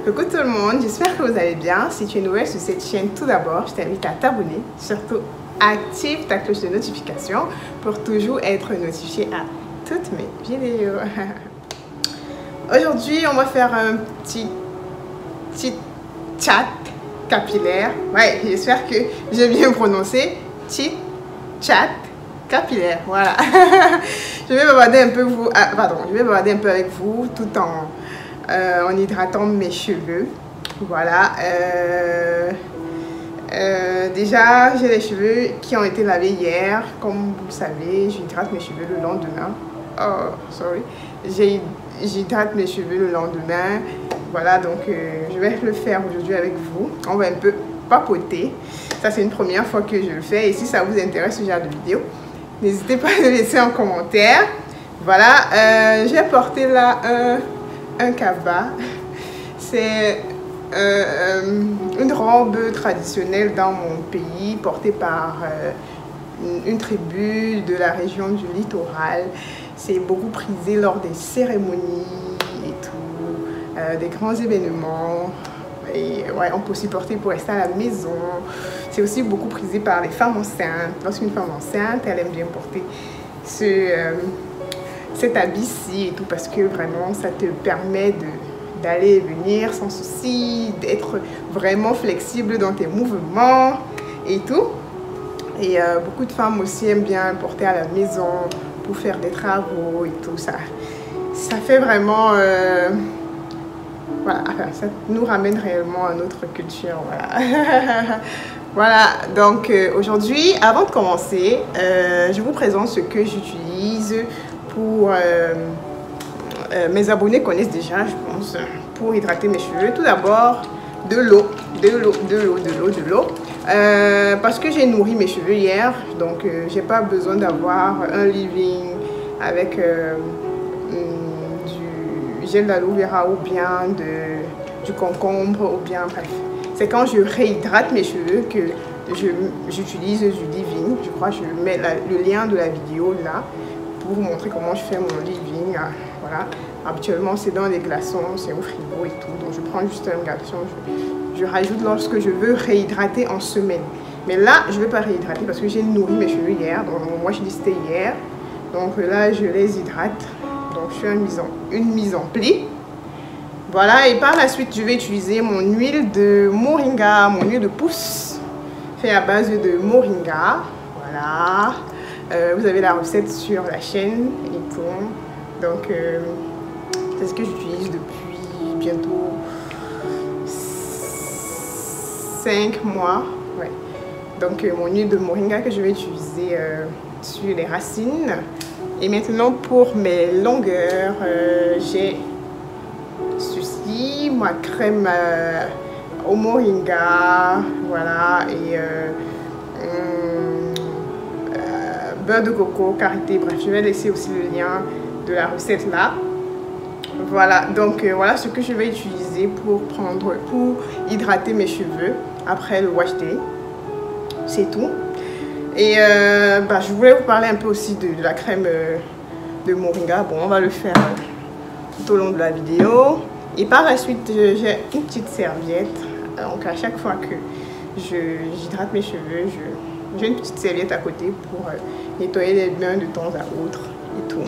Coucou tout le monde, j'espère que vous allez bien. Si tu es nouvelle sur cette chaîne, tout d'abord, je t'invite à t'abonner. Surtout, active ta cloche de notification pour toujours être notifié à toutes mes vidéos. Aujourd'hui, on va faire un petit chat capillaire. Ouais, j'espère que j'ai bien prononcé. Petit chat capillaire, voilà. Je vais bavarder un peu je vais bavarder un peu avec vous tout en hydratant mes cheveux. Voilà. Déjà, j'ai les cheveux qui ont été lavés hier. Comme vous le savez, j'hydrate mes cheveux le lendemain. Oh, sorry. J'hydrate mes cheveux le lendemain. Voilà, donc je vais le faire aujourd'hui avec vous. On va un peu papoter. Ça, c'est une première fois que je le fais. Et si ça vous intéresse ce genre de vidéo, n'hésitez pas à le laisser en commentaire. Voilà, j'ai porté là un kaba. C'est une robe traditionnelle dans mon pays, portée par une tribu de la région du littoral. C'est beaucoup prisé lors des cérémonies et tout, des grands événements. Et ouais, on peut aussi porter pour rester à la maison. C'est aussi beaucoup prisé par les femmes enceintes. Lorsqu'une femme enceinte, elle aime bien porter cet habit-ci et tout, parce que vraiment ça te permet d'aller et venir sans souci, d'être vraiment flexible dans tes mouvements et tout. Et beaucoup de femmes aussi aiment bien porter à la maison pour faire des travaux et tout ça. Ça fait vraiment voilà, enfin, ça nous ramène réellement à notre culture, voilà. Voilà, donc aujourd'hui, avant de commencer, je vous présente ce que j'utilise pour mes abonnés connaissent déjà, je pense, pour hydrater mes cheveux. Tout d'abord, de l'eau, parce que j'ai nourri mes cheveux hier, donc j'ai pas besoin d'avoir un leave-in avec du gel d'aloe vera ou bien du concombre ou bien bref. C'est quand je réhydrate mes cheveux que j'utilise du leave-in. Je crois que je mets le lien de la vidéo là pour vous montrer comment je fais mon leave-in. Voilà. Habituellement, c'est dans les glaçons, c'est au frigo et tout. Donc, je prends juste un glaçon, je rajoute lorsque je veux réhydrater en semaine. Mais là, je ne vais pas réhydrater parce que j'ai nourri mes cheveux hier. Donc, moi, je dis c'était hier. Donc là, je les hydrate. Donc, je fais une mise en pli. Voilà. Et par la suite, je vais utiliser mon huile de moringa, mon huile de pousse, fait à base de moringa. Voilà. Vous avez la recette sur la chaîne et tout. Donc, c'est ce que j'utilise depuis bientôt 5 mois. Ouais. Donc, mon huile de moringa que je vais utiliser sur les racines. Et maintenant, pour mes longueurs, j'ai ceci, ma crème au moringa. Voilà. Et beurre de coco, karité, bref, je vais laisser aussi le lien de la recette là. Voilà, donc voilà ce que je vais utiliser pour hydrater mes cheveux après le wash day. C'est tout. Et je voulais vous parler un peu aussi de la crème de moringa. Bon, on va le faire tout au long de la vidéo. Et par la suite, j'ai une petite serviette. Donc à chaque fois que j'hydrate mes cheveux, j'ai une petite serviette à côté pour nettoyer les mains de temps à autre et tout.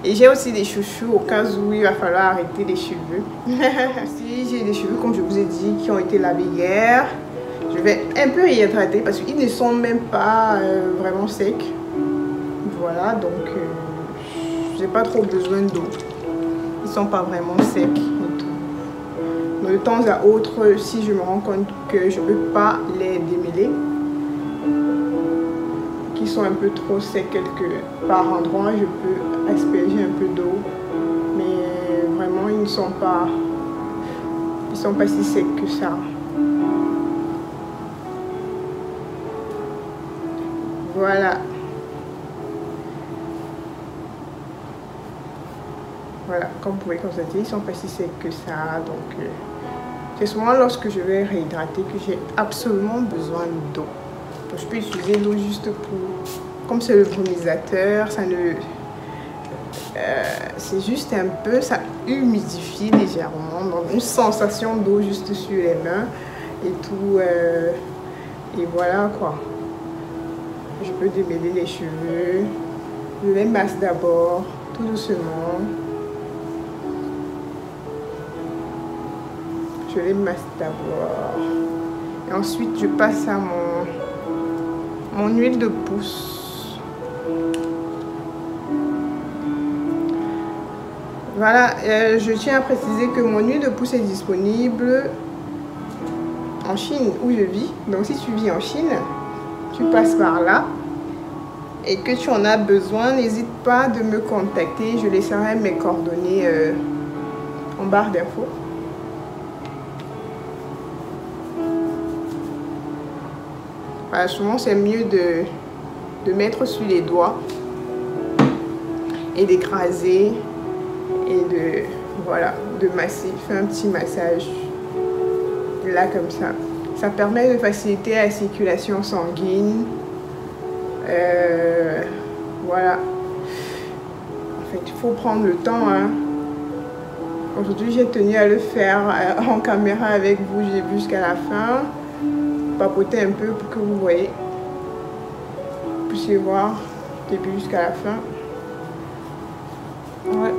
Et j'ai aussi des chouchous au cas où il va falloir arrêter les cheveux. Si j'ai des cheveux, comme je vous ai dit, qui ont été lavés hier, je vais un peu hydrater parce qu'ils ne sont même pas vraiment secs. Voilà, donc j'ai pas trop besoin d'eau. Ils sont pas vraiment secs et tout. Donc, de temps à autre, si je me rends compte que je ne peux pas les démêler, qui sont un peu trop secs par endroit, je peux asperger un peu d'eau, mais vraiment ils ne sont pas si secs que ça. Voilà. Voilà, comme vous pouvez constater, ils ne sont pas si secs que ça. Donc c'est souvent lorsque je vais réhydrater que j'ai absolument besoin d'eau. Je peux utiliser l'eau juste pour... Comme c'est le brumisateur, c'est juste un peu, ça humidifie légèrement, donc une sensation d'eau juste sur les mains et tout, et voilà quoi. Je peux démêler les cheveux, je les masse d'abord, tout doucement. Je les masse d'abord et ensuite je passe à mon huile de pousse. Voilà, je tiens à préciser que mon huile de pousse est disponible en Chine où je vis. Donc si tu vis en Chine, tu passes par là et que tu en as besoin, n'hésite pas de me contacter. Je laisserai mes coordonnées en barre d'infos. Voilà, souvent c'est mieux de mettre sur les doigts et d'écraser et de masser. Faire un petit massage là comme ça. Ça permet de faciliter la circulation sanguine. Voilà. En fait, il faut prendre le temps. Hein. Aujourd'hui, j'ai tenu à le faire en caméra avec vous. J'ai vu jusqu'à la fin. Papoter un peu pour que vous voyez. Vous puissiez voir du début jusqu'à la fin. Ouais.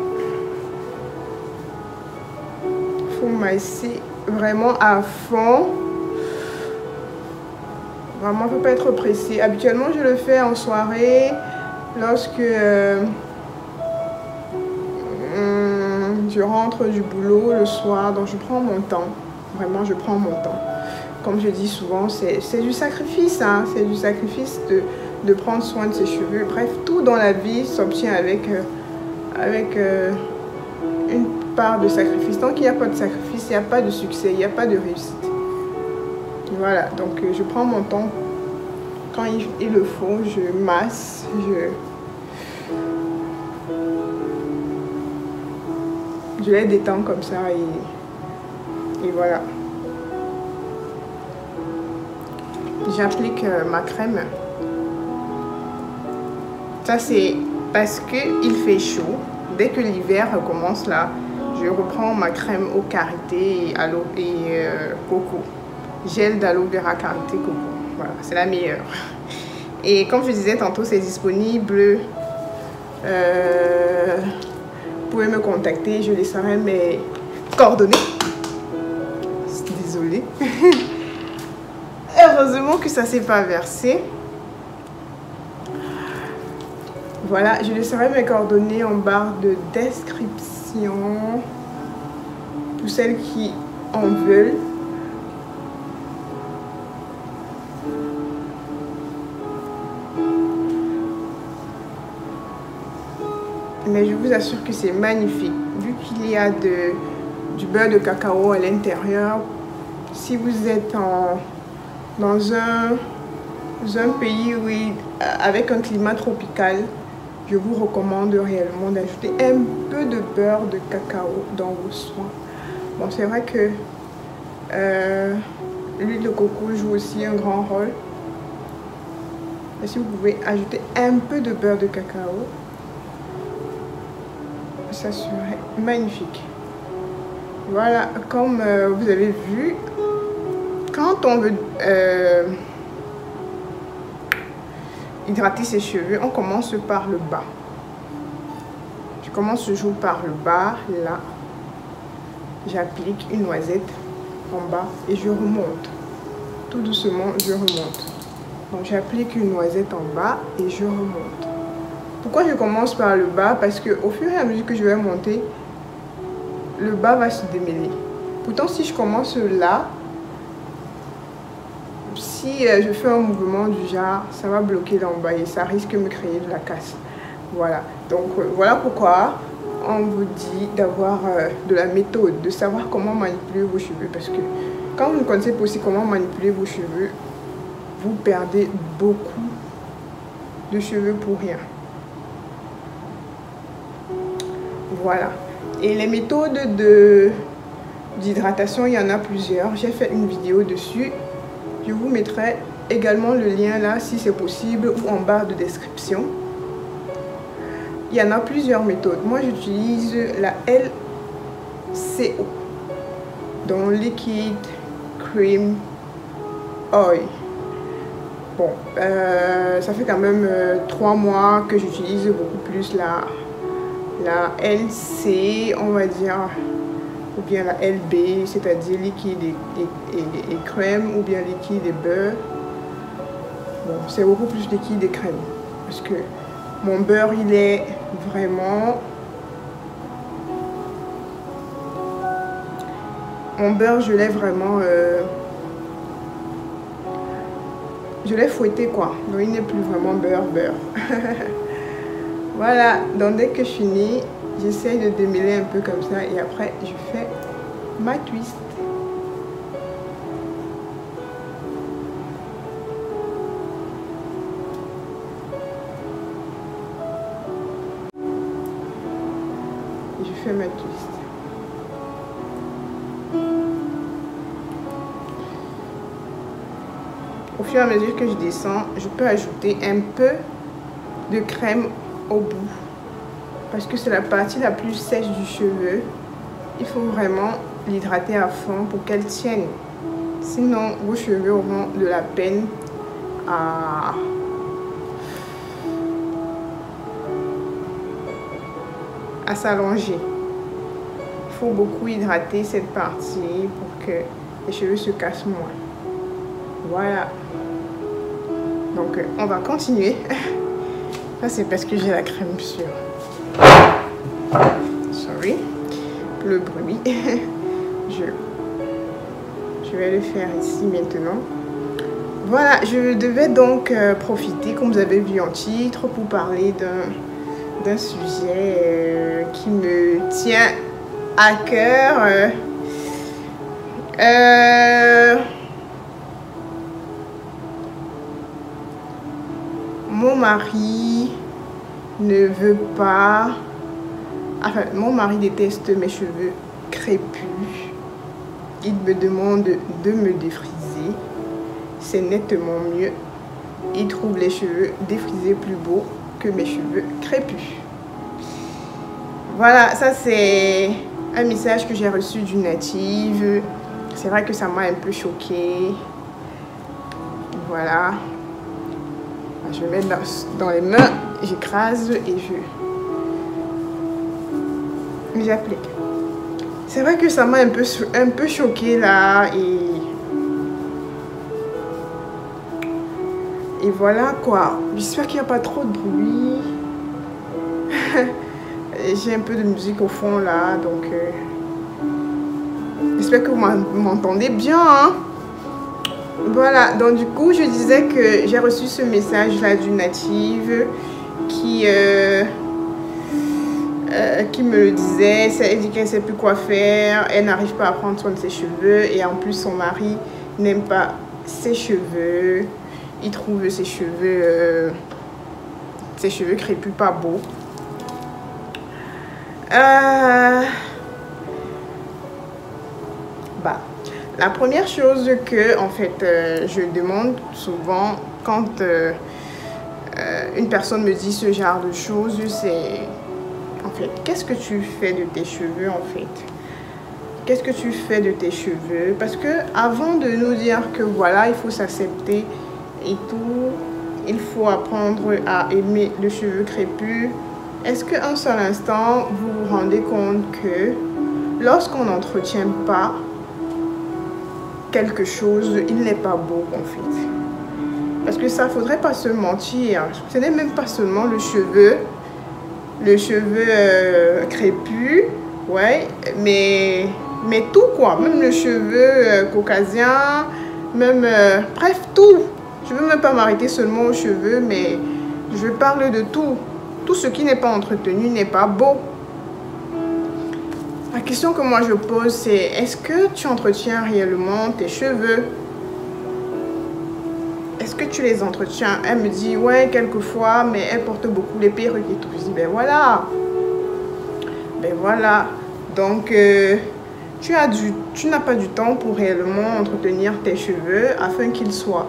Il faut masser vraiment à fond. Vraiment, il ne faut pas être pressé. Habituellement, je le fais en soirée lorsque je rentre du boulot le soir. Donc, je prends mon temps. Vraiment, je prends mon temps. Comme je dis souvent, c'est du sacrifice. Hein? C'est du sacrifice de prendre soin de ses cheveux. Bref, tout dans la vie s'obtient avec une part de sacrifice. Tant qu'il n'y a pas de sacrifice, il n'y a pas de succès, il n'y a pas de réussite. Voilà, donc je prends mon temps. Quand il le faut, je masse, je les détends comme ça et voilà. J'applique ma crème. Ça c'est parce qu'il fait chaud. Dès que l'hiver recommence là, je reprends ma crème au karité et coco. Gel d'aloe vera karité coco. Voilà, c'est la meilleure. Et comme je disais tantôt, c'est disponible. Vous pouvez me contacter, je laisserai mes coordonnées. Désolée. Heureusement que ça ne s'est pas versé. Voilà, je laisserai mes coordonnées en barre de description pour celles qui en veulent. Mais je vous assure que c'est magnifique. Vu qu'il y a du beurre de cacao à l'intérieur, si vous êtes dans un pays avec un climat tropical, je vous recommande réellement d'ajouter un peu de beurre de cacao dans vos soins. Bon, c'est vrai que l'huile de coco joue aussi un grand rôle. Et si vous pouvez ajouter un peu de beurre de cacao, ça serait magnifique. Voilà, comme vous avez vu, quand on veut hydrater ses cheveux, on commence par le bas. Je commence toujours par le bas, là. J'applique une noisette en bas et je remonte. Tout doucement, je remonte. Donc j'applique une noisette en bas et je remonte. Pourquoi je commence par le bas? Parce que au fur et à mesure que je vais monter, le bas va se démêler. Pourtant, si je commence là, si je fais un mouvement du genre, ça va bloquer d'en bas et ça risque de me créer de la casse. Voilà. Donc voilà pourquoi on vous dit d'avoir de la méthode, de savoir comment manipuler vos cheveux. Parce que quand vous ne connaissez pas aussi comment manipuler vos cheveux, vous perdez beaucoup de cheveux pour rien. Voilà. Et les méthodes d'hydratation, il y en a plusieurs. J'ai fait une vidéo dessus. Je vous mettrai également le lien là si c'est possible ou en barre de description. Il y en a plusieurs méthodes. Moi, j'utilise la LCO, donc Liquid Cream Oil. Bon, ça fait quand même 3 mois que j'utilise beaucoup plus la LC, on va dire, ou bien la LB, c'est-à-dire liquide et crème, ou bien liquide et beurre. Bon, c'est beaucoup plus liquide et crème, parce que mon beurre, il est vraiment... Mon beurre, je l'ai vraiment... je l'ai fouetté, quoi. Donc, il n'est plus vraiment beurre. Voilà. Donc, dès que je finis, j'essaye de démêler un peu comme ça. Et après, je fais ma twist. Je fais ma twist. Au fur et à mesure que je descends, je peux ajouter un peu de crème au bout. Parce que c'est la partie la plus sèche du cheveu. Il faut vraiment l'hydrater à fond pour qu'elle tienne. Sinon, vos cheveux auront de la peine à s'allonger. Il faut beaucoup hydrater cette partie pour que les cheveux se cassent moins. Voilà. Donc, on va continuer. Ça, c'est parce que j'ai la crème sur. Sorry. Le bruit. Je vais le faire ici maintenant. Voilà, je devais donc profiter, comme vous avez vu en titre, pour parler d'un sujet qui me tient à cœur. Mon mari ne veut pas... Enfin, mon mari déteste mes cheveux crépus. Il me demande de me défriser. C'est nettement mieux. Il trouve les cheveux défrisés plus beaux que mes cheveux crépus. Voilà, ça c'est un message que j'ai reçu d'une native. C'est vrai que ça m'a un peu choquée. Voilà. Je vais mettre dans les mains, j'écrase et j'applique. C'est vrai que ça m'a un peu choquée là et voilà quoi. J'espère qu'il n'y a pas trop de bruit. J'ai un peu de musique au fond là, donc j'espère que vous m'entendez bien, hein? Voilà, donc du coup, je disais que j'ai reçu ce message-là d'une native qui me le disait. Elle dit qu'elle ne sait plus quoi faire, elle n'arrive pas à prendre soin de ses cheveux et en plus son mari n'aime pas ses cheveux. Il trouve ses cheveux crépus pas beaux. La première chose que en fait je demande souvent quand une personne me dit ce genre de choses, c'est en fait qu'est-ce que tu fais de tes cheveux en fait? Qu'est-ce que tu fais de tes cheveux? Parce que avant de nous dire que voilà, il faut s'accepter et tout, il faut apprendre à aimer le cheveu crépus. Est-ce qu'un seul instant vous vous rendez compte que lorsqu'on n'entretient pas quelque chose, il n'est pas beau en fait? Parce que ça, faudrait pas se mentir. Ce n'est même pas seulement le cheveu crépus, ouais, mais tout quoi, même le cheveu caucasien, même bref tout. Je veux même pas m'arrêter seulement aux cheveux, mais je parle de tout. Tout ce qui n'est pas entretenu n'est pas beau. La question que moi je pose, c'est est-ce que tu entretiens réellement tes cheveux? Est-ce que tu les entretiens? Elle me dit, ouais, quelquefois, mais elle porte beaucoup les perruques et tout. Je dis, ben voilà. Ben voilà. Donc, tu n'as pas du temps pour réellement entretenir tes cheveux afin qu'ils soient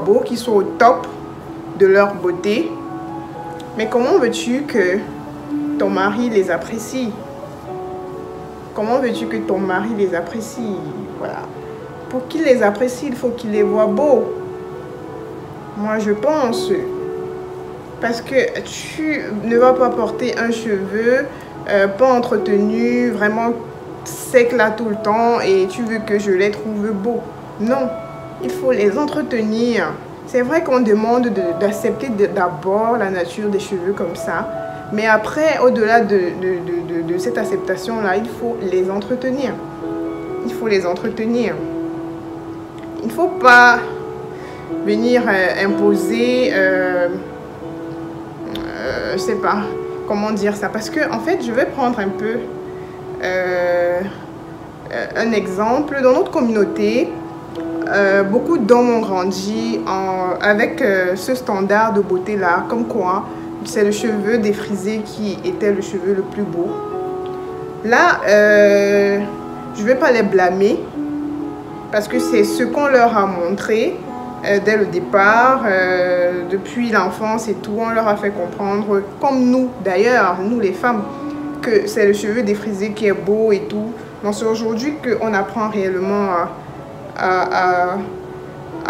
beaux, qu'ils soient au top de leur beauté. Mais comment veux-tu que ton mari les apprécie? Comment veux-tu que ton mari les apprécie? Voilà. Pour qu'il les apprécie, il faut qu'il les voit beaux. Moi, je pense. Parce que tu ne vas pas porter un cheveu pas entretenu, vraiment sec là tout le temps et tu veux que je les trouve beaux. Non, il faut les entretenir. C'est vrai qu'on demande d'accepter d'abord la nature des cheveux comme ça. Mais après, au-delà de cette acceptation-là, il faut les entretenir. Il faut les entretenir. Il ne faut pas venir imposer, je sais pas comment dire ça. Parce que, en fait, je vais prendre un peu un exemple. Dans notre communauté, beaucoup d'hommes ont grandi avec ce standard de beauté-là, comme quoi c'est le cheveu défrisé qui était le cheveu le plus beau. Là, je ne vais pas les blâmer parce que c'est ce qu'on leur a montré dès le départ, depuis l'enfance et tout. On leur a fait comprendre, comme nous d'ailleurs, nous les femmes, que c'est le cheveu défrisé qui est beau et tout. Donc c'est aujourd'hui qu'on apprend réellement à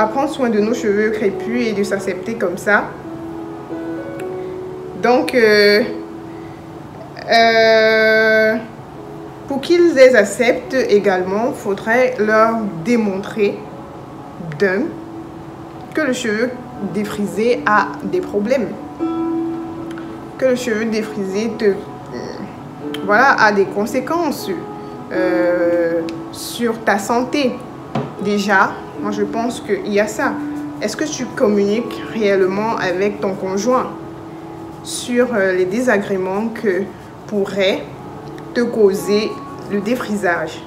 prendre soin de nos cheveux crépus et de s'accepter comme ça. Donc, pour qu'ils les acceptent également, il faudrait leur démontrer que le cheveu défrisé a des problèmes. Que le cheveu défrisé a des conséquences sur ta santé. Déjà, moi je pense qu'il y a ça. Est-ce que tu communiques réellement avec ton conjoint sur les désagréments que pourrait te causer le défrisage?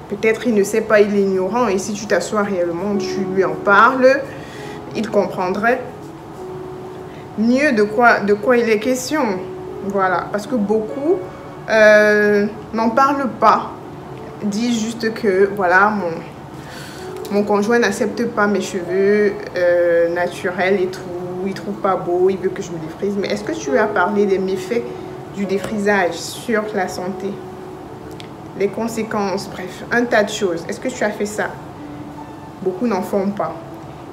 Peut-être il ne sait pas, il est ignorant, et si tu t'assois réellement, tu lui en parles, il comprendrait mieux de quoi il est question. Voilà, parce que beaucoup n'en parlent pas, disent juste que voilà, mon conjoint n'accepte pas mes cheveux naturels et tout, il trouve pas beau, il veut que je me défrise. Mais est-ce que tu as parlé des méfaits du défrisage sur la santé, les conséquences, bref, un tas de choses? Est-ce que tu as fait ça? Beaucoup n'en font pas.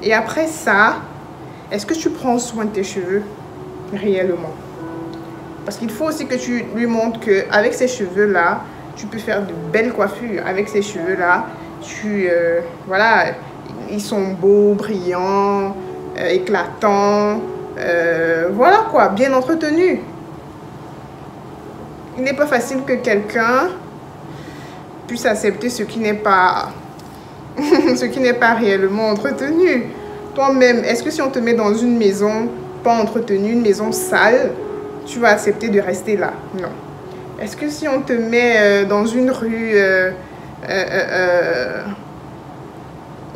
Et après ça, est-ce que tu prends soin de tes cheveux réellement? Parce qu'il faut aussi que tu lui montres qu'avec ces cheveux-là, tu peux faire de belles coiffures. Avec ces cheveux-là, voilà, ils sont beaux, brillants, éclatants, voilà quoi, bien entretenus. Il n'est pas facile que quelqu'un puisse accepter ce qui n'est pas ce qui n'est pas réellement entretenu. Toi-même, est-ce que si on te met dans une maison pas entretenue, une maison sale, tu vas accepter de rester là? Non. Est-ce que si on te met dans une rue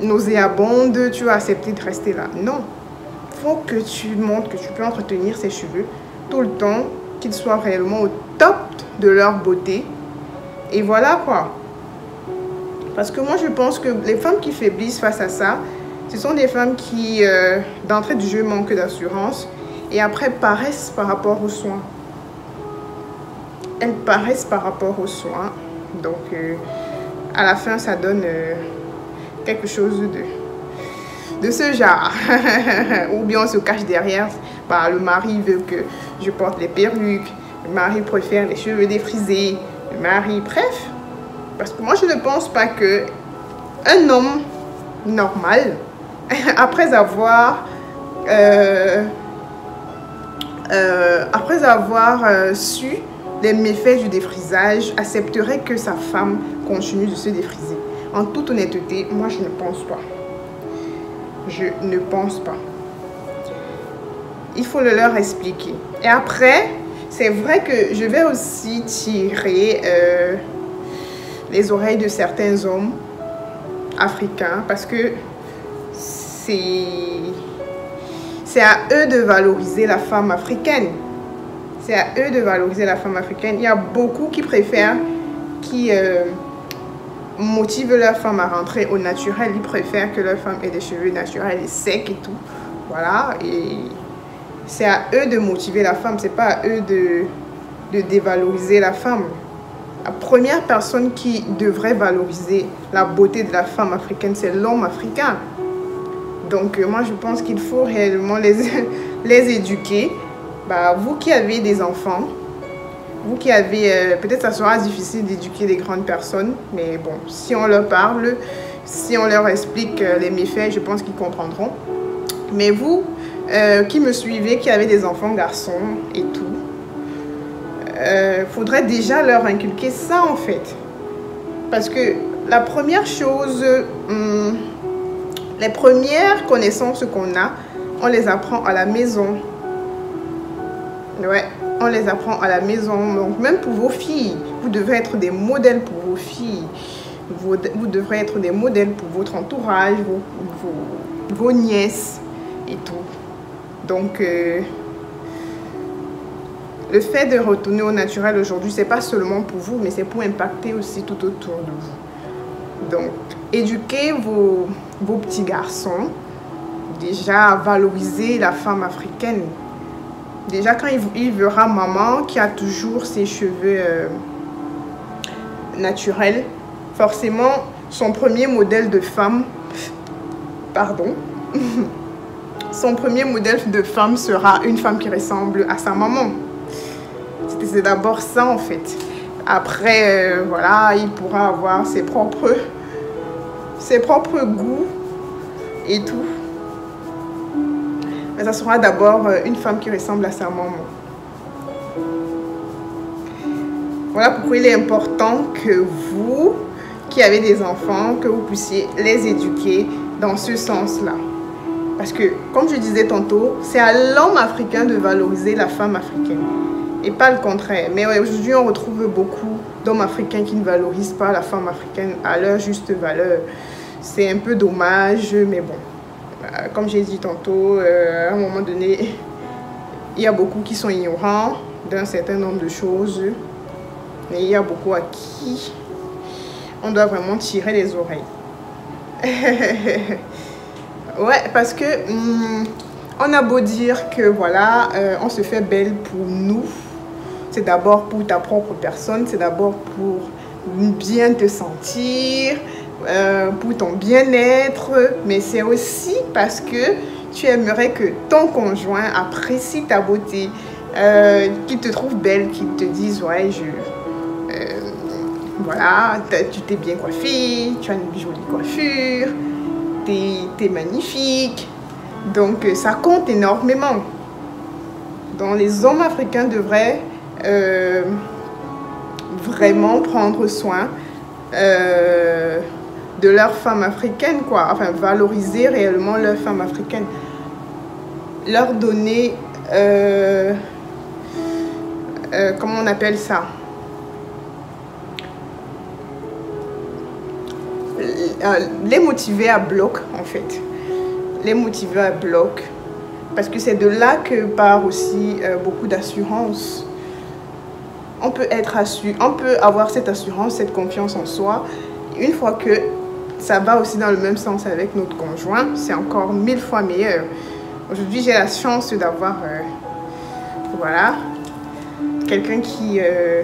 nauséabonde, tu vas accepter de rester là? Non. Il faut que tu montres que tu peux entretenir ces cheveux tout le temps, qu'ils soient réellement au top de leur beauté. Et voilà quoi. Parce que moi, je pense que les femmes qui faiblissent face à ça, ce sont des femmes qui, d'entrée du jeu, manquent d'assurance et après paraissent par rapport aux soins. Elles paraissent par rapport aux soins. Donc, à la fin, ça donne quelque chose de ce genre. Ou bien on se cache derrière. Bah, le mari veut que je porte les perruques. Le mari préfère les cheveux défrisés. Le mari, bref. Parce que moi, je ne pense pas que un homme normal, après avoir su les méfaits du défrisage, accepterait que sa femme continue de se défriser. En toute honnêteté, moi, je ne pense pas. Je ne pense pas. Il faut le leur expliquer. Et après, c'est vrai que je vais aussi tirer les oreilles de certains hommes africains parce que c'est à eux de valoriser la femme africaine. C'est à eux de valoriser la femme africaine. Il y a beaucoup qui préfèrent, qui motivent leur femme à rentrer au naturel. Ils préfèrent que leur femme ait des cheveux naturels et secs et tout. Voilà. Et c'est à eux de motiver la femme, c'est pas à eux de dévaloriser la femme. La première personne qui devrait valoriser la beauté de la femme africaine, c'est l'homme africain. Donc moi je pense qu'il faut réellement les éduquer. Vous qui avez des enfants, vous qui avez, peut-être ça sera difficile d'éduquer des grandes personnes, mais bon, si on leur parle, si on leur explique les méfaits, je pense qu'ils comprendront. Mais vous qui me suivez, qui avez des enfants garçons et tout, faudrait déjà leur inculquer ça en fait. Parce que la première chose, les premières connaissances qu'on a, on les apprend à la maison. Ouais, on les apprend à la maison. Donc même pour vos filles, vous devez être des modèles pour vos filles. Vous devrez être des modèles pour votre entourage, vos nièces et tout. Donc le fait de retourner au naturel aujourd'hui, c'est pas seulement pour vous, mais c'est pour impacter aussi tout autour de vous. Donc éduquez vos petits garçons déjà à valoriser la femme africaine. Déjà quand il verra maman qui a toujours ses cheveux naturels, forcément son premier modèle de femme, son premier modèle de femme sera une femme qui ressemble à sa maman. C'est d'abord ça en fait. Après, voilà, il pourra avoir ses propres goûts et tout. Mais ça sera d'abord une femme qui ressemble à sa maman. Voilà pourquoi il est important que vous, qui avez des enfants, que vous puissiez les éduquer dans ce sens-là. Parce que, comme je disais tantôt, c'est à l'homme africain de valoriser la femme africaine. Et pas le contraire. Mais ouais, aujourd'hui, on retrouve beaucoup d'hommes africains qui ne valorisent pas la femme africaine à leur juste valeur. C'est un peu dommage, mais bon. Comme j'ai dit tantôt, à un moment donné, il y a beaucoup qui sont ignorants d'un certain nombre de choses. Mais il y a beaucoup à qui on doit vraiment tirer les oreilles. Ouais, parce que on a beau dire que voilà, on se fait belle pour nous. C'est d'abord pour ta propre personne, c'est d'abord pour bien te sentir, pour ton bien-être, mais c'est aussi parce que tu aimerais que ton conjoint apprécie ta beauté, qu'il te trouve belle, qu'il te dise ouais, voilà, tu t'es bien coiffée, tu as une jolie coiffure, t'es magnifique. Donc ça compte énormément. Donc les hommes africains devraient vraiment prendre soin de leur femme africaine, quoi. Enfin, valoriser réellement leur femme africaine. Leur donner, comment on appelle ça? Les motiver à bloc, en fait. Les motiver à bloc. Parce que c'est de là que part aussi beaucoup d'assurance. On peut avoir cette assurance, cette confiance en soi. Une fois que ça va aussi dans le même sens avec notre conjoint, c'est encore 1000 fois meilleur. Aujourd'hui, j'ai la chance d'avoir voilà, quelqu'un qui a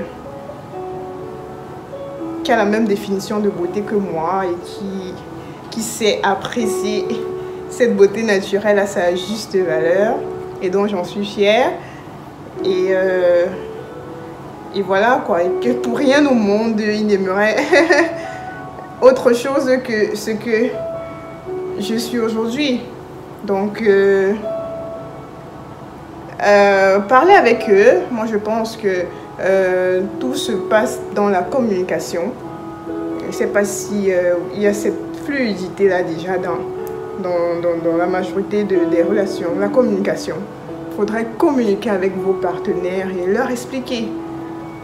la même définition de beauté que moi et qui sait apprécier cette beauté naturelle à sa juste valeur et dont j'en suis fière. Et voilà quoi, et que pour rien au monde, il n'aimerait autre chose que ce que je suis aujourd'hui. Donc, parler avec eux, moi je pense que tout se passe dans la communication. Je ne sais pas si il y a cette fluidité là déjà dans la majorité des relations, la communication. Il faudrait communiquer avec vos partenaires et leur expliquer.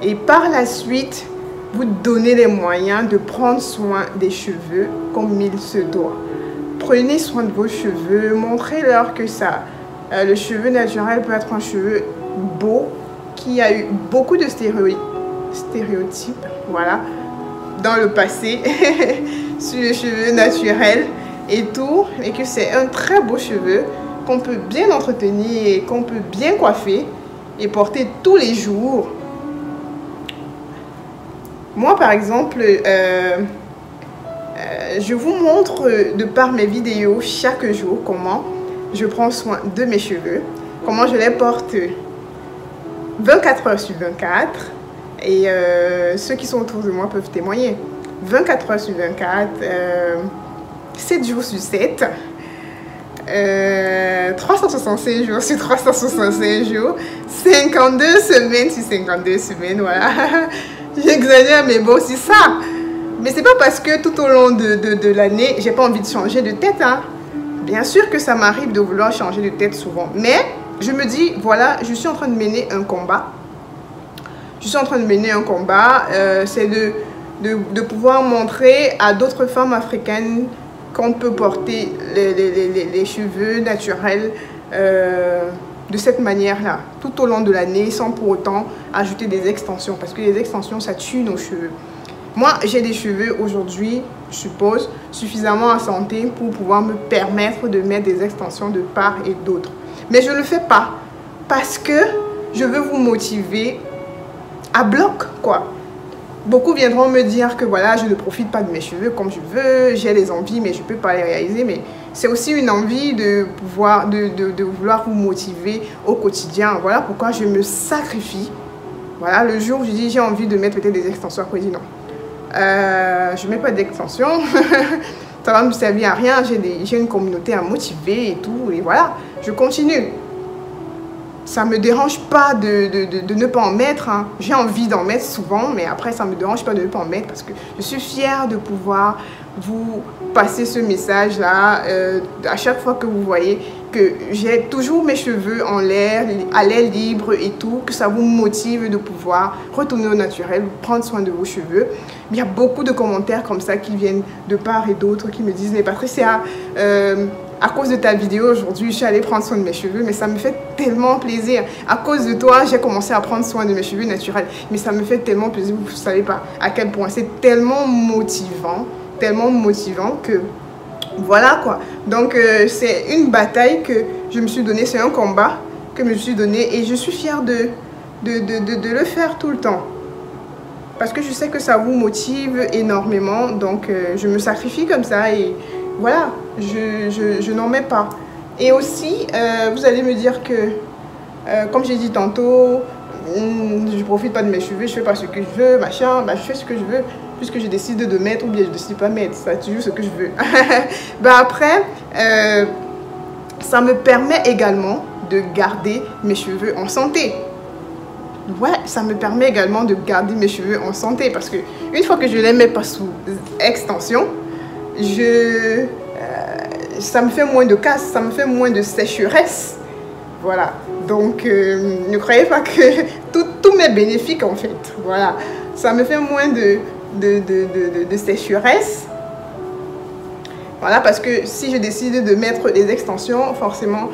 Et par la suite, vous donnez les moyens de prendre soin des cheveux comme il se doit. Prenez soin de vos cheveux, montrez-leur que le cheveu naturel peut être un cheveu beau, qui a eu beaucoup de stéréotypes, voilà, dans le passé, sur les cheveux naturels et tout, et que c'est un très beau cheveu qu'on peut bien entretenir et qu'on peut bien coiffer et porter tous les jours. Moi, par exemple, je vous montre de par mes vidéos chaque jour comment je prends soin de mes cheveux, comment je les porte 24 heures sur 24. Et ceux qui sont autour de moi peuvent témoigner. 24 heures sur 24, 7 jours sur 7, 365 jours sur 365 jours, 52 semaines sur 52 semaines, voilà. J'exagère, mais bon, c'est ça. Mais c'est pas parce que tout au long de l'année, j'ai pas envie de changer de tête, hein. Bien sûr que ça m'arrive de vouloir changer de tête souvent. Mais je me dis, voilà, je suis en train de mener un combat. Je suis en train de mener un combat. C'est de pouvoir montrer à d'autres femmes africaines qu'on peut porter les cheveux naturels de cette manière-là, tout au long de l'année, sans pour autant ajouter des extensions. Parce que les extensions, ça tue nos cheveux. Moi, j'ai des cheveux aujourd'hui, je suppose, suffisamment en santé pour pouvoir me permettre de mettre des extensions de part et d'autre. Mais je ne le fais pas parce que je veux vous motiver à bloc, quoi. Beaucoup viendront me dire que voilà, je ne profite pas de mes cheveux comme je veux, j'ai des envies mais je ne peux pas les réaliser. Mais c'est aussi une envie de vouloir vous motiver au quotidien. Voilà pourquoi je me sacrifie. Voilà, le jour où je dis j'ai envie de mettre peut-être des extensions, après je dis non. Je ne mets pas d'extensions, ça va me servir à rien, j'ai une communauté à motiver et tout, et voilà, je continue. Ça ne me dérange pas de ne pas en mettre, hein. J'ai envie d'en mettre souvent, mais après ça ne me dérange pas de ne pas en mettre parce que je suis fière de pouvoir vous passer ce message-là à chaque fois que vous voyez que j'ai toujours mes cheveux en l'air, à l'air libre et tout, que ça vous motive de pouvoir retourner au naturel, prendre soin de vos cheveux. Il y a beaucoup de commentaires comme ça qui viennent de part et d'autre qui me disent « Mais Patricia, à cause de ta vidéo aujourd'hui, je suis allée prendre soin de mes cheveux, mais ça me fait tellement plaisir. À cause de toi, j'ai commencé à prendre soin de mes cheveux naturels, mais ça me fait tellement plaisir. Vous ne savez pas à quel point c'est tellement motivant que voilà quoi. Donc c'est une bataille que je me suis donnée, c'est un combat que je me suis donné et je suis fière de le faire tout le temps. Parce que je sais que ça vous motive énormément, donc je me sacrifie comme ça et voilà, je n'en mets pas. Et aussi, vous allez me dire que, comme j'ai dit tantôt, je ne profite pas de mes cheveux, je ne fais pas ce que je veux, machin, bah, je fais ce que je veux, puisque je décide de mettre ou bien je ne décide pas de mettre, ça toujours ce que je veux. Bah, après, ça me permet également de garder mes cheveux en santé. Ouais, ça me permet également de garder mes cheveux en santé parce que une fois que je les mets pas sous extension, ça me fait moins de casse, ça me fait moins de sécheresse. Voilà, donc ne croyez pas que tout m'est bénéfique en fait. Voilà, ça me fait moins de sécheresse. Voilà, parce que si je décide de mettre des extensions, forcément,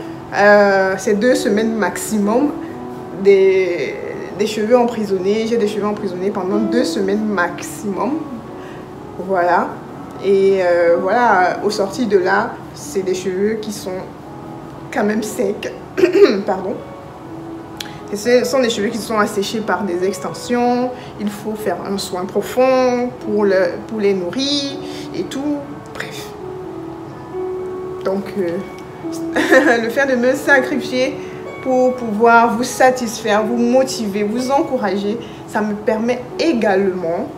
c'est 2 semaines maximum des cheveux emprisonnés. J'ai des cheveux emprisonnés pendant 2 semaines maximum. Voilà. Et voilà, au sorti de là, c'est des cheveux qui sont quand même secs. Pardon. Ce sont des cheveux qui sont asséchés par des extensions. Il faut faire un soin profond pour les nourrir et tout. Bref. Donc, le fait de me sacrifier pour pouvoir vous satisfaire, vous motiver, vous encourager, ça me permet également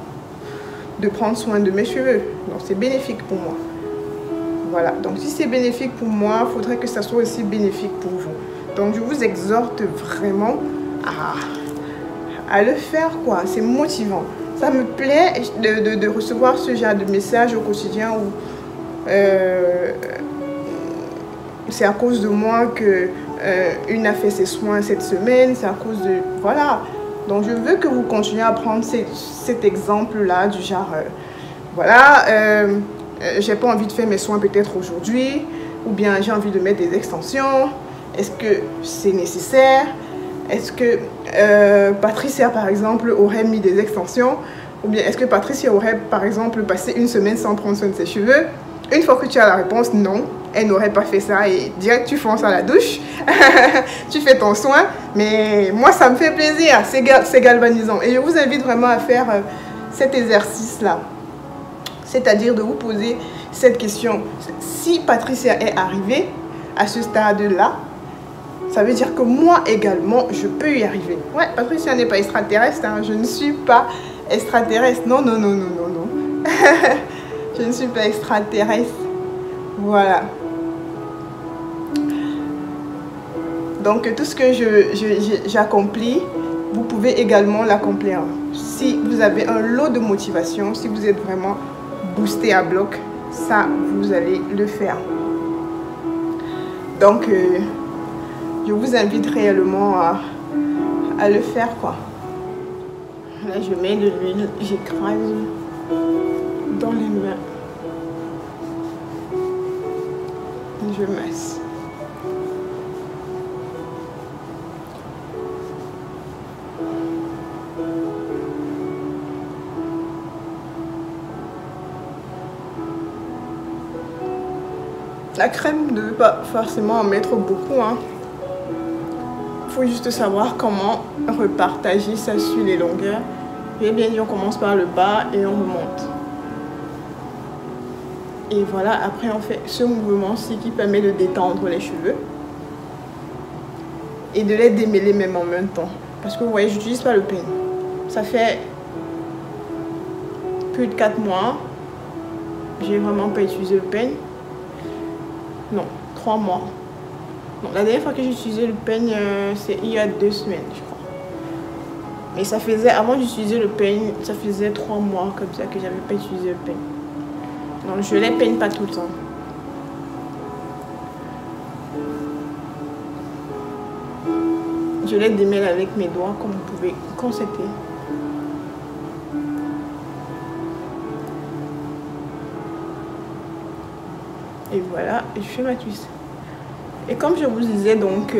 de prendre soin de mes cheveux. Donc, c'est bénéfique pour moi. Voilà. Donc, si c'est bénéfique pour moi, il faudrait que ça soit aussi bénéfique pour vous. Donc, je vous exhorte vraiment à le faire, quoi. C'est motivant. Ça me plaît de recevoir ce genre de messages au quotidien où c'est à cause de moi que une a fait ses soins cette semaine. C'est à cause de... Voilà. Donc, je veux que vous continuiez à prendre cet exemple-là du genre... voilà, j'ai pas envie de faire mes soins peut-être aujourd'hui. Ou bien j'ai envie de mettre des extensions. Est-ce que c'est nécessaire? Est-ce que Patricia, par exemple, aurait mis des extensions? Ou bien est-ce que Patricia aurait, par exemple, passé 1 semaine sans prendre soin de ses cheveux? Une fois que tu as la réponse, non, elle n'aurait pas fait ça et direct tu fonces à la douche, tu fais ton soin. Mais moi, ça me fait plaisir, c'est galvanisant. Et je vous invite vraiment à faire cet exercice-là. C'est-à-dire de vous poser cette question. Si Patricia est arrivée à ce stade-là, ça veut dire que moi également, je peux y arriver. Ouais, Patricia n'est pas extraterrestre, hein. Je ne suis pas extraterrestre. Non, non, non, non, non, non. Je ne suis pas extraterrestre. Voilà. Donc, tout ce que j'accomplis, vous pouvez également l'accomplir. Si vous avez un lot de motivation, si vous êtes vraiment boosté à bloc, ça, vous allez le faire. Donc, je vous invite réellement à le faire, quoi. Là, je mets de l'huile, j'écrase dans les mains. Je masse. La crème ne veut pas forcément en mettre beaucoup, hein. Il faut juste savoir comment repartager ça sur les longueurs. J'ai bien dit, on commence par le bas et on remonte. Et voilà, après on fait ce mouvement-ci qui permet de détendre les cheveux. Et de les démêler même en même temps. Parce que vous voyez, j'utilise pas le peigne. Ça fait plus de 4 mois. J'ai vraiment pas utilisé le peigne. Non, 3 mois. Non, la dernière fois que j'ai utilisé le peigne, c'est il y a 2 semaines, je crois. Mais ça faisait, avant d'utiliser le peigne, ça faisait 3 mois comme ça que j'avais pas utilisé le peigne. Donc je les peigne pas tout le temps. Je les démêle avec mes doigts, comme vous pouvez constater. Et voilà, et je fais ma twist. Et comme je vous disais, donc,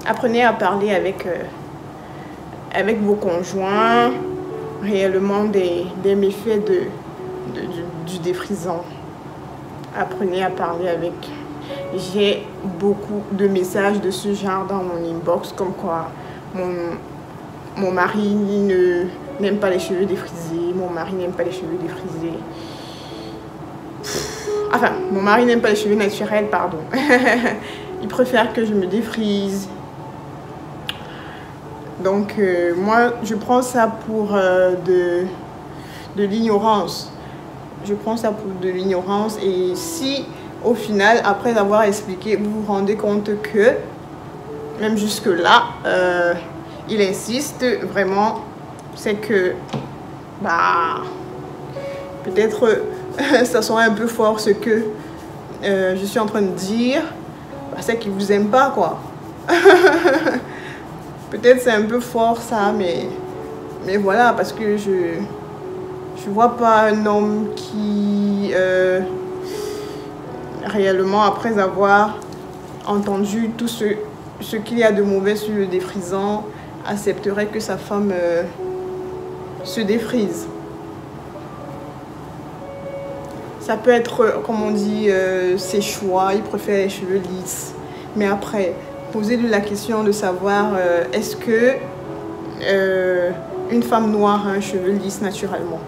apprenez à parler avec vos conjoints, réellement des méfaits du défrisant. Apprenez à parler avec. J'ai beaucoup de messages de ce genre dans mon inbox, comme quoi mon mari n'aime pas les cheveux défrisés, mon mari n'aime pas les cheveux défrisés. Enfin, mon mari n'aime pas les cheveux naturels, pardon. Il préfère que je me défrise. Donc, moi, je prends ça pour de l'ignorance. Je prends ça pour de l'ignorance. Et si, au final, après avoir expliqué, vous vous rendez compte que, même jusque-là, il insiste vraiment, c'est que, bah, peut-être... ça sera un peu fort ce que je suis en train de dire. C'est qu'il vous aime pas, quoi. Peut-être c'est un peu fort ça, mais voilà, parce que je vois pas un homme qui réellement, après avoir entendu tout ce qu'il y a de mauvais sur le défrisant, accepterait que sa femme se défrise. Ça peut être, comme on dit, ses choix, il préfère les cheveux lisses. Mais après, posez-lui la question de savoir, est-ce que une femme noire a un cheveu lisse naturellement?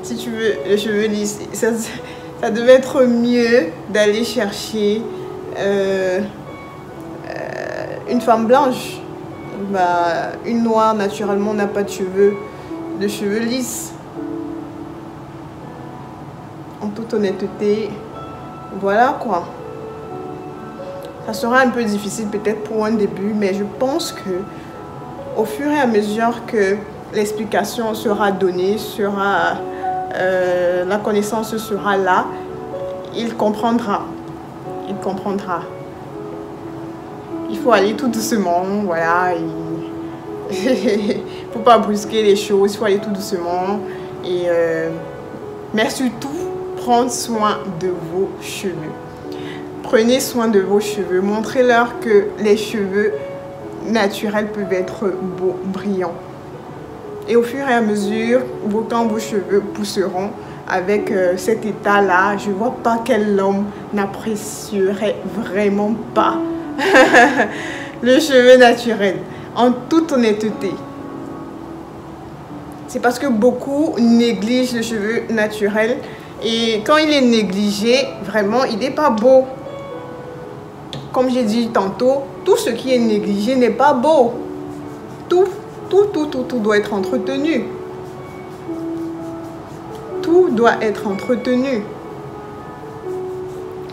Si tu veux les cheveux lisses, ça devait être mieux d'aller chercher une femme blanche. Bah, une noire, naturellement, n'a pas de cheveux lisses. En toute honnêteté, voilà quoi. Ça sera un peu difficile peut-être pour un début, mais je pense que au fur et à mesure que l'explication sera donnée, la connaissance sera là, il comprendra. Il comprendra. Il faut aller tout doucement, voilà. Il ne faut pas brusquer les choses, il faut aller tout doucement. Mais surtout, prendre soin de vos cheveux. Prenez soin de vos cheveux. Montrez-leur que les cheveux naturels peuvent être beaux, brillants. Et au fur et à mesure, quand vos cheveux pousseront avec cet état-là, je ne vois pas quel homme n'apprécierait vraiment pas le cheveu naturel, en toute honnêteté. C'est parce que beaucoup négligent le cheveu naturel. Et quand il est négligé, vraiment, il n'est pas beau. Comme j'ai dit tantôt, tout ce qui est négligé n'est pas beau. Tout doit être entretenu. Tout doit être entretenu.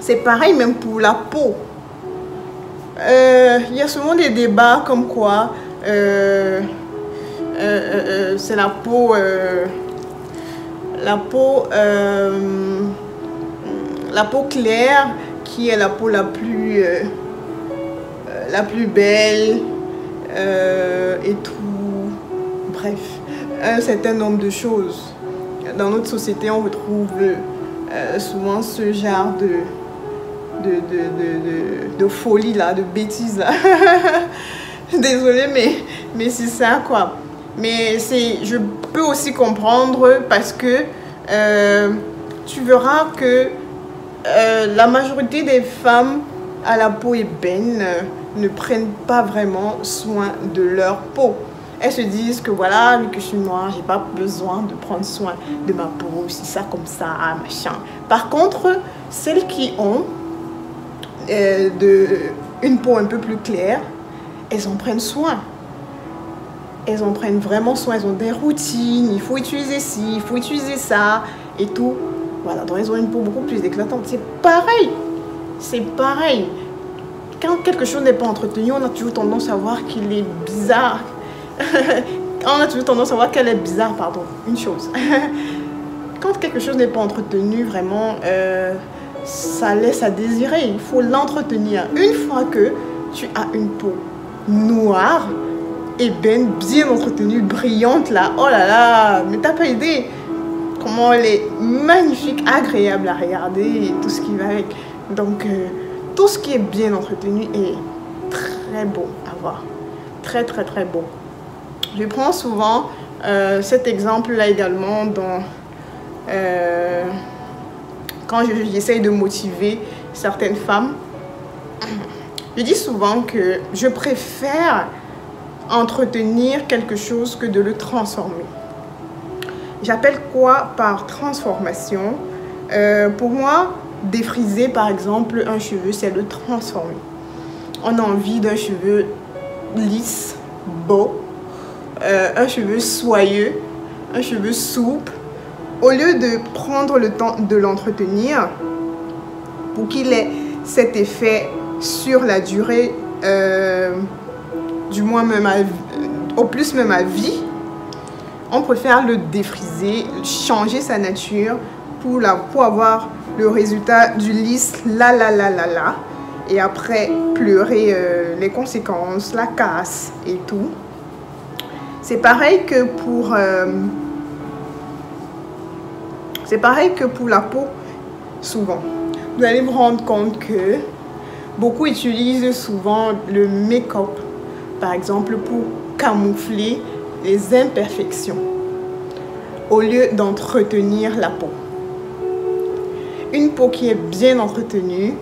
C'est pareil même pour la peau. Il y a souvent des débats comme quoi c'est la peau claire qui est la peau la plus belle et tout. Bref, un certain nombre de choses. Dans notre société, on retrouve souvent ce genre de folie là, de bêtises là. Désolée, mais c'est ça quoi. Mais je peux aussi comprendre parce que tu verras que la majorité des femmes à la peau ébène ne prennent pas vraiment soin de leur peau. Elles se disent que voilà, vu que je suis noire, j'ai pas besoin de prendre soin de ma peau, c'est ça comme ça, machin. Par contre, celles qui ont une peau un peu plus claire, elles en prennent soin. Elles en prennent vraiment soin, elles ont des routines, il faut utiliser ci, il faut utiliser ça et tout. Voilà, donc elles ont une peau beaucoup plus éclatante. C'est pareil, c'est pareil. Quand quelque chose n'est pas entretenu, on a toujours tendance à voir qu'il est bizarre. On a toujours tendance à voir qu'elle est bizarre, pardon, une chose. Quand quelque chose n'est pas entretenu, vraiment, ça laisse à désirer. Il faut l'entretenir. Une fois que tu as une peau noire, ébène, bien entretenue, brillante là, oh là là, mais t'as pas idée comment elle est magnifique, agréable à regarder et tout ce qui va avec. Donc, tout ce qui est bien entretenu est très beau à voir. Très, très, très beau. Je prends souvent cet exemple-là également quand j'essaye de motiver certaines femmes. Je dis souvent que je préfère entretenir quelque chose que de le transformer. J'appelle quoi par transformation? Pour moi, défriser par exemple un cheveu, c'est le transformer. On a envie d'un cheveu lisse, beau, un cheveu soyeux, un cheveu souple. Au lieu de prendre le temps de l'entretenir pour qu'il ait cet effet sur la durée, du moins même au plus même à vie, on préfère le défriser, changer sa nature pour avoir le résultat du lisse là. Et après pleurer les conséquences, la casse et tout. C'est pareil que pour la peau, souvent. Vous allez vous rendre compte que beaucoup utilisent souvent le make-up, par exemple, pour camoufler les imperfections, au lieu d'entretenir la peau. Une peau qui est bien entretenue,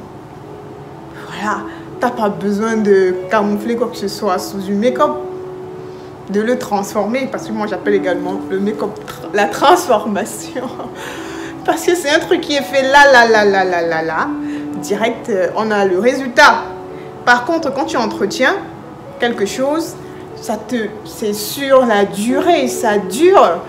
voilà, t'as pas besoin de camoufler quoi que ce soit sous du make-up, de le transformer, parce que moi j'appelle également le make-up la transformation, parce que c'est un truc qui est fait là, direct, on a le résultat. Par contre, quand tu entretiens quelque chose, c'est sur la durée, ça dure,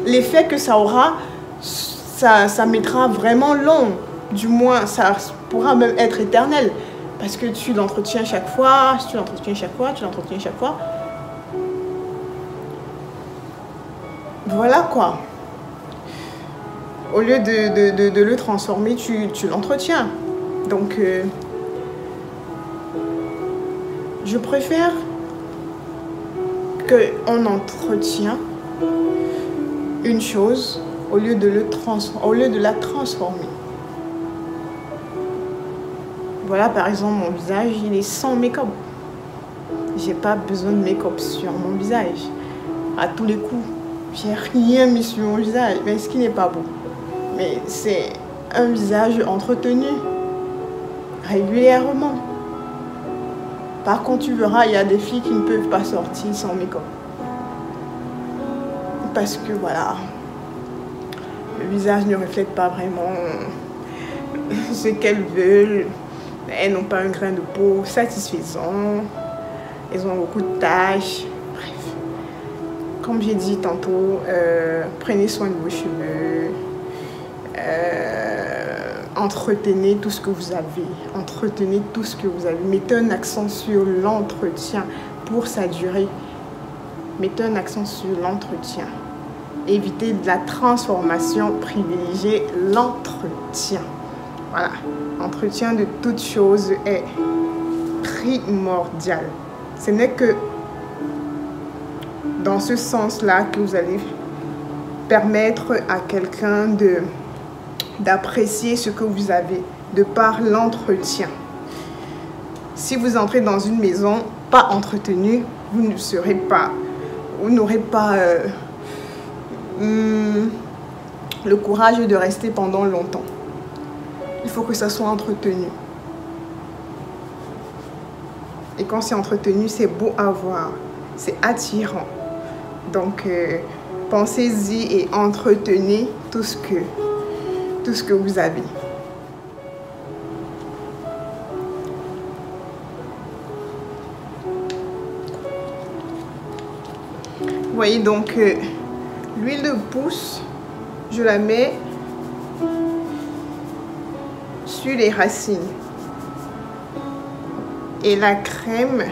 l'effet que ça aura, ça mettra vraiment long, du moins ça pourra même être éternel, parce que tu l'entretiens chaque fois, tu l'entretiens chaque fois. Voilà quoi. Au lieu de le transformer, tu l'entretiens. Donc, je préfère qu'on entretient une chose au lieu de la transformer. Voilà, par exemple, mon visage, il est sans make-up. J'ai pas besoin de make-up sur mon visage. à tous les coups. J'ai rien mis sur mon visage, mais ce qui n'est pas beau. Mais c'est un visage entretenu régulièrement. Par contre, tu verras, il y a des filles qui ne peuvent pas sortir sans make-up. Parce que voilà, le visage ne reflète pas vraiment ce qu'elles veulent. Elles n'ont pas un grain de peau satisfaisant. Elles ont beaucoup de taches. Bref, comme j'ai dit tantôt, prenez soin de vos cheveux. Entretenez tout ce que vous avez. Entretenez tout ce que vous avez. Mettez un accent sur l'entretien pour sa durée. Mettez un accent sur l'entretien. Évitez de la transformation, privilégiez l'entretien. Voilà, l'entretien de toute chose est primordial. Ce n'est que dans ce sens-là que vous allez permettre à quelqu'un d'apprécier ce que vous avez, de par l'entretien. Si vous entrez dans une maison pas entretenue, vous n'aurez pas le courage de rester pendant longtemps. Il faut que ça soit entretenu. Et quand c'est entretenu, c'est beau à voir, c'est attirant. Donc, pensez-y et entretenez tout ce que vous avez. Vous voyez donc, l'huile de pousse, je la mets sur les racines. Et la crème,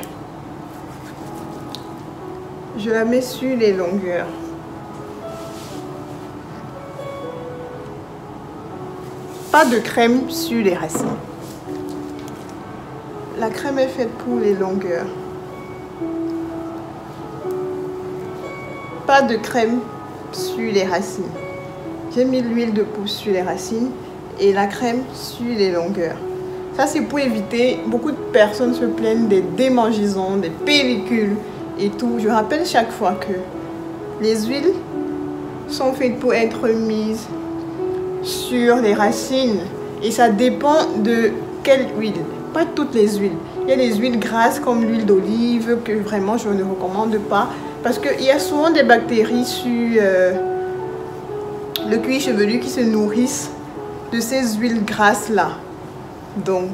je la mets sur les longueurs. Pas de crème sur les racines. La crème est faite pour les longueurs. Pas de crème sur les racines. J'ai mis l'huile de pousse sur les racines et la crème sur les longueurs. Ça, c'est pour éviter, beaucoup de personnes se plaignent des démangeaisons, des pellicules et tout. Je rappelle chaque fois que les huiles sont faites pour être mises sur les racines. Et ça dépend de quelle huile. Pas toutes les huiles. Il y a des huiles grasses comme l'huile d'olive que vraiment je ne recommande pas. Parce qu'il y a souvent des bactéries sur le cuir chevelu qui se nourrissent de ces huiles grasses-là. Donc,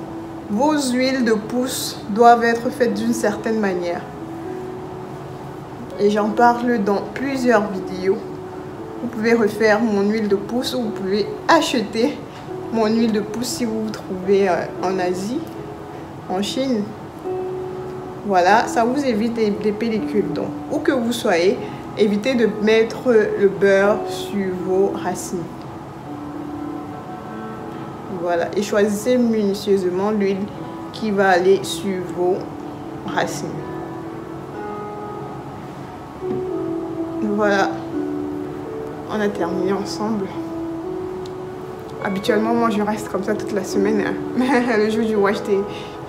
vos huiles de pousse doivent être faites d'une certaine manière. Et j'en parle dans plusieurs vidéos. Vous pouvez refaire mon huile de pousse ou vous pouvez acheter mon huile de pousse si vous vous trouvez en Asie, en Chine. Voilà, ça vous évite des pellicules. Donc, où que vous soyez, évitez de mettre le beurre sur vos racines. Voilà, et choisissez minutieusement l'huile qui va aller sur vos racines. Voilà, on a terminé ensemble. Habituellement, moi, je reste comme ça toute la semaine. Le jour du wash day,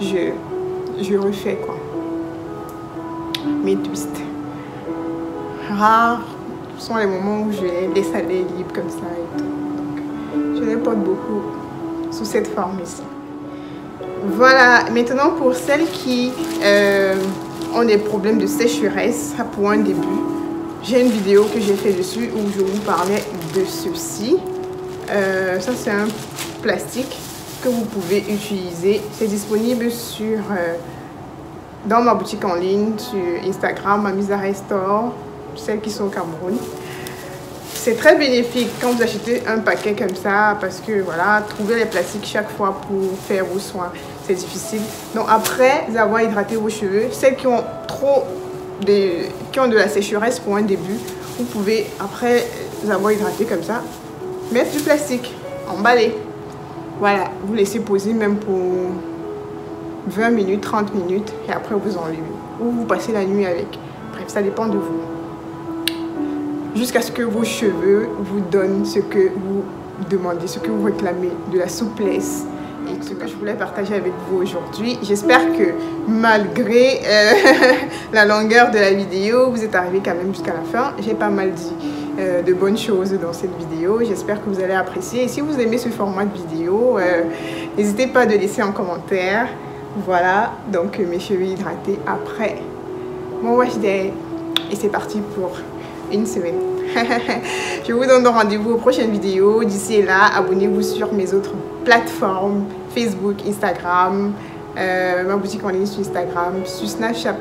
je refais quoi. Mes twists. Rares sont les moments où je laisse aller libre comme ça et tout. Donc, je les porte beaucoup sous cette forme ici. Voilà, maintenant pour celles qui ont des problèmes de sécheresse, pour un début, j'ai une vidéo que j'ai fait dessus où je vous parlais de ceci. Ça, c'est un plastique que vous pouvez utiliser. C'est disponible sur dans ma boutique en ligne, sur Instagram, Mamizare Store, celles qui sont au Cameroun. C'est très bénéfique quand vous achetez un paquet comme ça parce que voilà, trouver les plastiques chaque fois pour faire vos soins, c'est difficile. Donc après avoir hydraté vos cheveux, celles qui ont de la sécheresse pour un début, vous pouvez après avoir hydraté comme ça, mettre du plastique, emballer. Voilà, vous laissez poser même pour 20 minutes, 30 minutes et après vous enlevez. Ou vous passez la nuit avec. Bref, ça dépend de vous. Jusqu'à ce que vos cheveux vous donnent ce que vous demandez, ce que vous réclamez, de la souplesse et ce que je voulais partager avec vous aujourd'hui. J'espère que malgré la longueur de la vidéo, vous êtes arrivés quand même jusqu'à la fin. J'ai pas mal dit de bonnes choses dans cette vidéo. J'espère que vous allez apprécier. Et si vous aimez ce format de vidéo, n'hésitez pas à laisser un commentaire. Voilà, donc mes cheveux hydratés après mon wash day. Et c'est parti pour une semaine. Je vous donne rendez-vous aux prochaines vidéos. D'ici là, abonnez-vous sur mes autres plateformes, Facebook, Instagram, ma boutique en ligne sur Instagram, sur Snapchat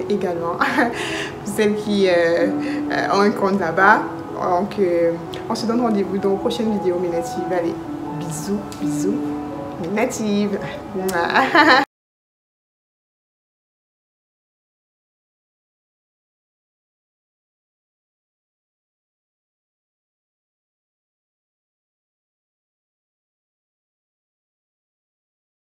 également, pour celles qui ont un compte là-bas. Donc, on se donne rendez-vous dans les prochaines vidéos, mes natives. Allez, bisous, bisous, mes natives.